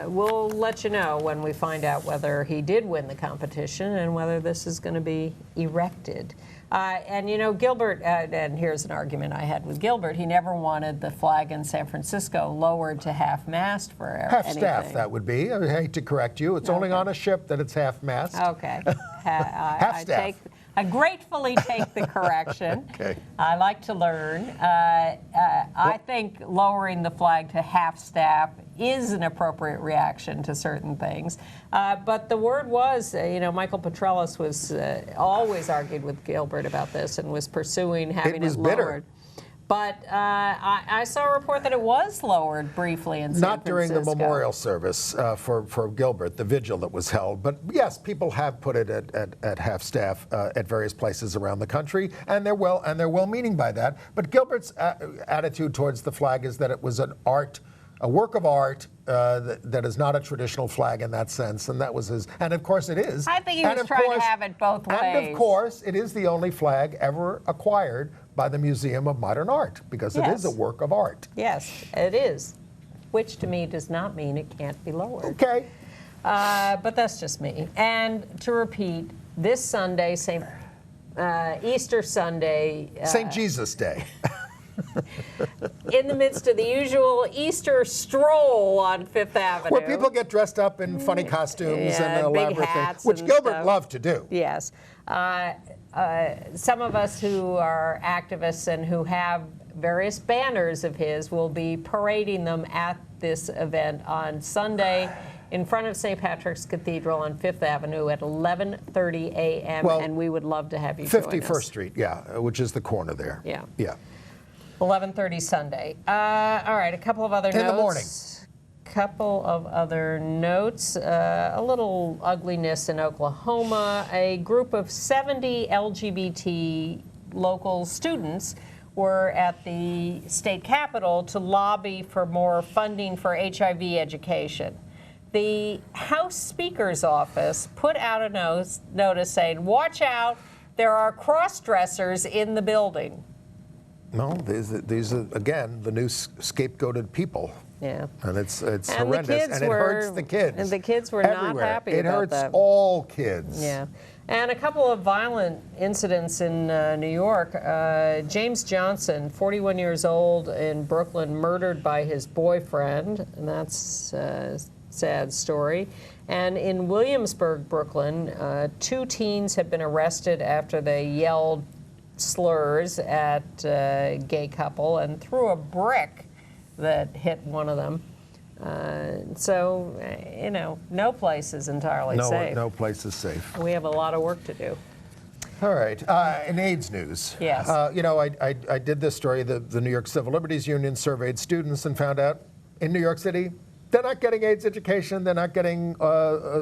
we'll let you know when we find out whether he did win the competition and whether this is going to be erected. And Gilbert, and here's an argument I had with Gilbert, he never wanted the flag in San Francisco lowered to half-mast for anything. Half-staff, that would be. I hate to correct you. It's only on a ship that it's half-mast. Okay. Half-staff. I gratefully take the correction. Okay. I like to learn. I think lowering the flag to half-staff is an appropriate reaction to certain things. But the word was, Michael Petrelis was always argued with Gilbert about this and was pursuing having it lowered. Bitter. But I saw a report that it was lowered briefly in San Not during Francisco. the memorial service for Gilbert, the vigil that was held. But yes, people have put it at half-staff at various places around the country, and they're well-meaning by that. But Gilbert's attitude towards the flag is that it was a work of art that is not a traditional flag in that sense, and that was his. And of course, it is. I think he was trying to have it both ways. And of course, it is the only flag ever acquired by the Museum of Modern Art, because it is a work of art. Yes, it is, which to me does not mean it can't be lowered. Okay. But that's just me. And to repeat, this Sunday, Easter Sunday. St. Jesus Day. In the midst of the usual Easter stroll on Fifth Avenue. Where people get dressed up in funny costumes and elaborate big hats things, which and Gilbert stuff. loved to do. Yes. Some of us who are activists and who have various banners of his will be parading them at this event on Sunday in front of St. Patrick's Cathedral on Fifth Avenue at 11:30 a.m. And we would love to have you join us. 51st Street, which is the corner there. Yeah. Yeah. 11:30 Sunday. All right, a couple of other notes. In the morning. Couple of other notes. A little ugliness in Oklahoma. A group of 70 LGBT local students were at the state capitol to lobby for more funding for HIV education. The House Speaker's office put out a notice saying, "Watch out, there are cross-dressers in the building." No, these are again the new scapegoated people. Yeah. And it's horrendous, and it hurts the kids. And the kids were everywhere. not happy it about that. hurts all kids. Yeah. And a couple of violent incidents in New York. James Johnson, 41 years old, in Brooklyn, murdered by his boyfriend, and that's a sad story. And in Williamsburg, Brooklyn, 2 teens have been arrested after they yelled slurs at a gay couple and threw a brick that hit one of them. So, no place is entirely safe. No place is safe. We have a lot of work to do. All right. In AIDS news. Yes. You know, I did this story. The New York Civil Liberties Union surveyed students and found out in New York City, they're not getting AIDS education. They're not getting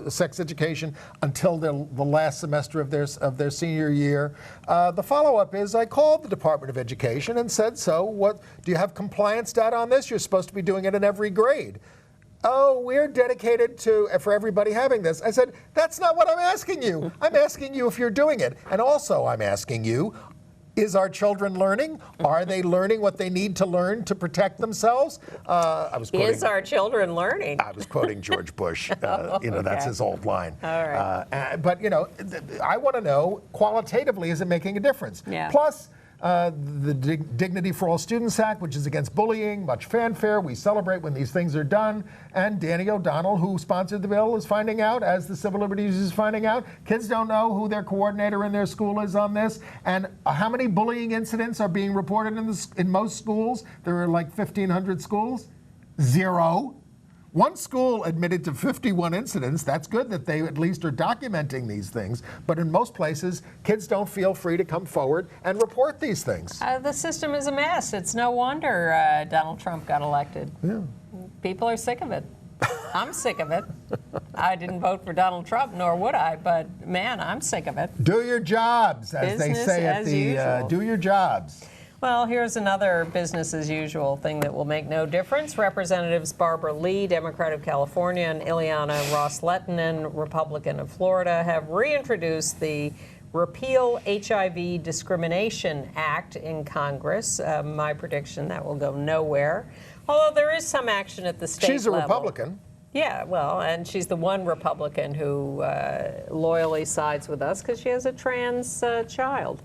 sex education until the last semester of their senior year. The follow-up is I called the Department of Education and said, so what? Do you have compliance data on this? You're supposed to be doing it in every grade. Oh, we're dedicated for everybody having this. I said, that's not what I'm asking you. I'm asking you if you're doing it. And also I'm asking you, is our children learning? Are they learning what they need to learn to protect themselves? I was quoting, Is our children learning? I was quoting George Bush. You know, that's his old line. All right. But, you know, I want to know, qualitatively, is it making a difference? Yeah. Plus, the Dignity for All Students Act, which is against bullying, much fanfare. We celebrate when these things are done. And Danny O'Donnell, who sponsored the bill, is finding out, as the Civil Liberties is finding out. Kids don't know who their coordinator in their school is on this. And how many bullying incidents are being reported in most schools? There are like 1,500 schools. 0. One school admitted to 51 incidents. That's good that they at least are documenting these things. But in most places, kids don't feel free to come forward and report these things. The system is a mess. It's no wonder Donald Trump got elected. Yeah. People are sick of it. I'm sick of it. I didn't vote for Donald Trump, nor would I, but man, I'm sick of it. Do your jobs, as they Business say at as the usual. do your jobs. Well, here's another business as usual thing that will make no difference. Representatives Barbara Lee, Democrat of California, and Ileana Ros-Lehtinen, Republican of Florida, have reintroduced the Repeal HIV Discrimination Act in Congress. My prediction, that will go nowhere. Although there is some action at the state level. She's a Republican. Yeah, well, and she's the one Republican who loyally sides with us because she has a trans child.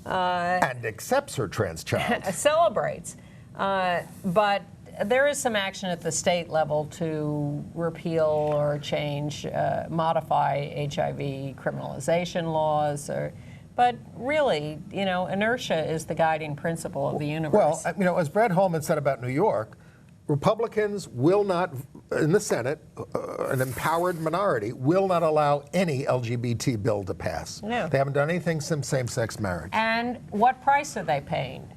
And accepts her trans child. Celebrates. But there is some action at the state level to repeal or change, modify HIV criminalization laws. But really, you know, inertia is the guiding principle of the universe. Well, you know, as Brad Holman said about New York, Republicans will not, in the Senate, an empowered minority, will not allow any LGBT bill to pass. No. They haven't done anything since same-sex marriage. And what price are they paying?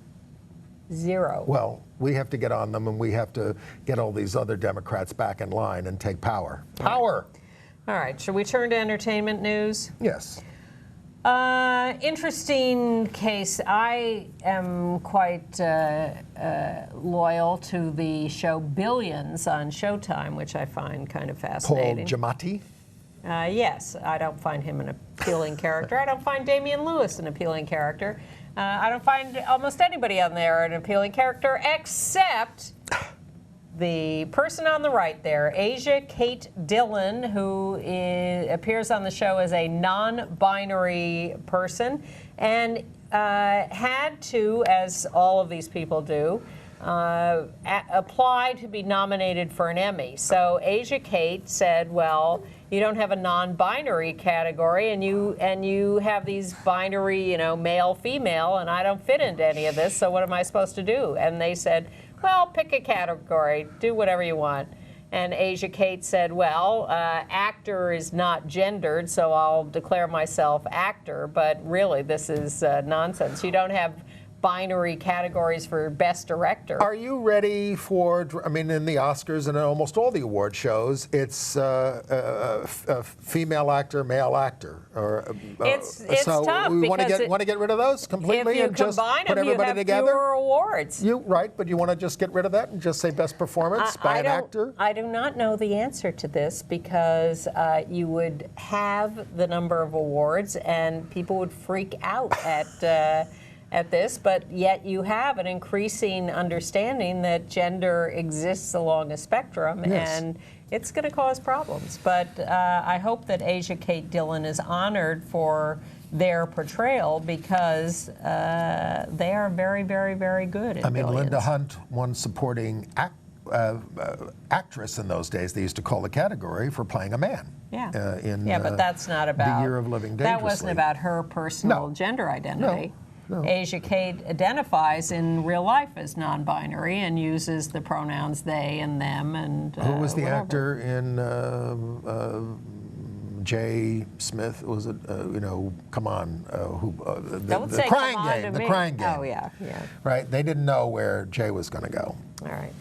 0. Well, we have to get on them, and we have to get all these other Democrats back in line and take power. Power! All right, should we turn to entertainment news? Yes. Interesting case. I am quite loyal to the show Billions on Showtime, which I find kind of Paul fascinating. Giamatti? Yes, I don't find him an appealing character. I don't find Damian Lewis an appealing character. I don't find almost anybody on there an appealing character except the person on the right there, Asia Kate Dillon, who appears on the show as a non-binary person and had to, as all of these people do, apply to be nominated for an Emmy. So Asia Kate said, well, you don't have a non-binary category, and you have these binary, you know, male, female, and I don't fit into any of this, so what am I supposed to do? And they said, well, pick a category, do whatever you want. And Asia Kate said, well, actor is not gendered, so I'll declare myself actor, but really this is nonsense. You don't have binary categories for best director. Are you ready for, I mean, in the Oscars and in almost all the award shows, it's female actor, male actor. Or, it's so tough we want because to get rid of those completely if you and just combine put them, everybody you have together? fewer awards. Right, but you want to just get rid of that and just say best performance by an actor? I do not know the answer to this because you would have the number of awards and people would freak out at this, but yet you have an increasing understanding that gender exists along a spectrum, yes. And it's going to cause problems. But I hope that Asia Kate Dillon is honored for their portrayal because they are very, very, very good at I mean, Billions. Linda Hunt won supporting actress in those days. They used to call the category for playing a man. Yeah, In but that's not about The Year of Living Dangerously. That wasn't about her personal gender identity. No. Asia Kate identifies in real life as non-binary and uses the pronouns they and them and Who was the whatever. actor in Jay Smith, was it? Come on, Don't say crying come on game, to the me. crying game. Oh, yeah. Right, they didn't know where Jay was going to go. All right.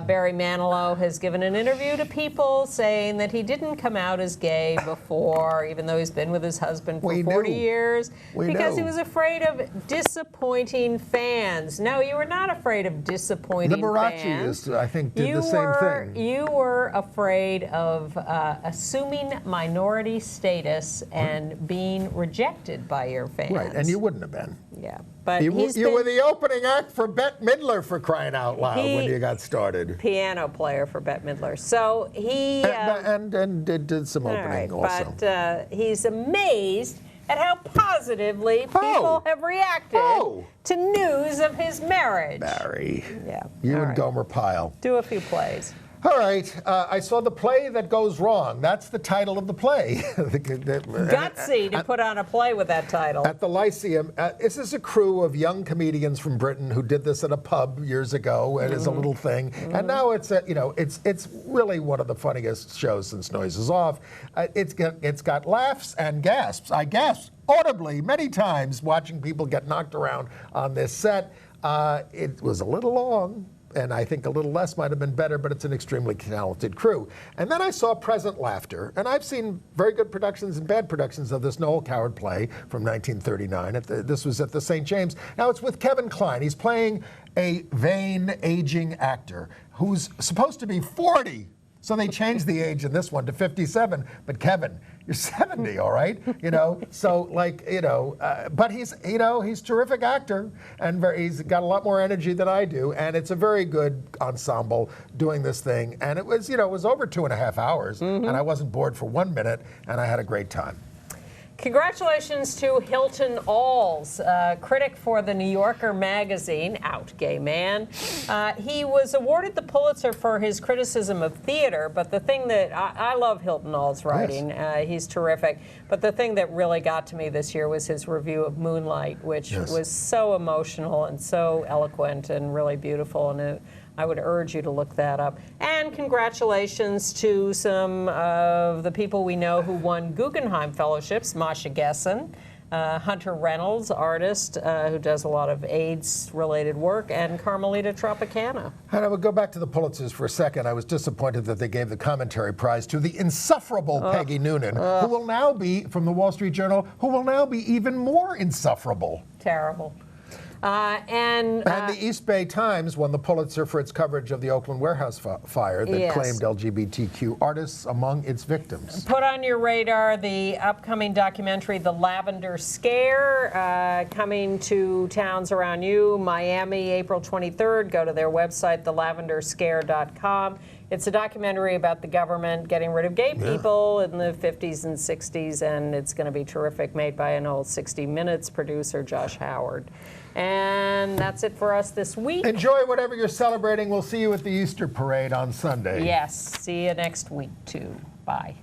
Barry Manilow has given an interview to People saying that he didn't come out as gay before, even though he's been with his husband for 40 years, because he was afraid of disappointing fans. No, you were not afraid of disappointing fans. Liberace, I think, did the same thing. You were afraid of assuming minority status and being rejected by your fans. Right, and you wouldn't have been. Yeah, but you were the opening act for Bette Midler, for crying out loud, when you got started. Piano player for Bette Midler. So he and did some opening also. But he's amazed at how positively people have reacted to news of his marriage. Barry. Yeah. You and Gomer Pyle. Do a few plays. All right. I saw The Play That Goes Wrong. That's the title of the play. Gutsy to put on a play with that title. At the Lyceum. This is a crew of young comedians from Britain who did this at a pub years ago, and it's a little thing. And now it's it's really one of the funniest shows since Noise Is Off. It's got laughs and gasps. I gasped audibly many times watching people get knocked around on this set. It was a little long, and I think a little less might have been better, but it's an extremely talented crew. And then I saw Present Laughter, and I've seen very good productions and bad productions of this Noel Coward play from 1939. This was at the St. James. Now it's with Kevin Kline. He's playing a vain, aging actor who's supposed to be 40. So they changed the age in this one to 57. But Kevin, you're 70, all right? But he's a terrific actor, and he's got a lot more energy than I do, and it's a very good ensemble doing this thing. And it was over 2.5 hours, and I wasn't bored for 1 minute, and I had a great time. Congratulations to Hilton Alls, critic for the New Yorker magazine, out gay man. He was awarded the Pulitzer for his criticism of theater, but the thing that, I love Hilton Alls' writing, yes. He's terrific, but the thing that really got to me this year was his review of Moonlight, which was so emotional and so eloquent and really beautiful, and I would urge you to look that up. And congratulations to some of the people we know who won Guggenheim Fellowships, Masha Gessen, Hunter Reynolds, artist who does a lot of AIDS-related work, and Carmelita Tropicana. And I would go back to the Pulitzers for a second. I was disappointed that they gave the commentary prize to the insufferable Peggy Noonan, who will now be, from the Wall Street Journal, who will now be even more insufferable. Terrible. And the East Bay Times won the Pulitzer for its coverage of the Oakland warehouse fire that claimed LGBTQ artists among its victims. Put on your radar the upcoming documentary, The Lavender Scare, coming to towns around you. Miami, April 23rd. Go to their website, thelavenderscare.com. It's a documentary about the government getting rid of gay people in the 50s and 60s, and it's going to be terrific, made by an old 60 Minutes producer, Josh Howard. And that's it for us this week. Enjoy whatever you're celebrating. We'll see you at the Easter parade on Sunday. Yes. See you next week, too. Bye.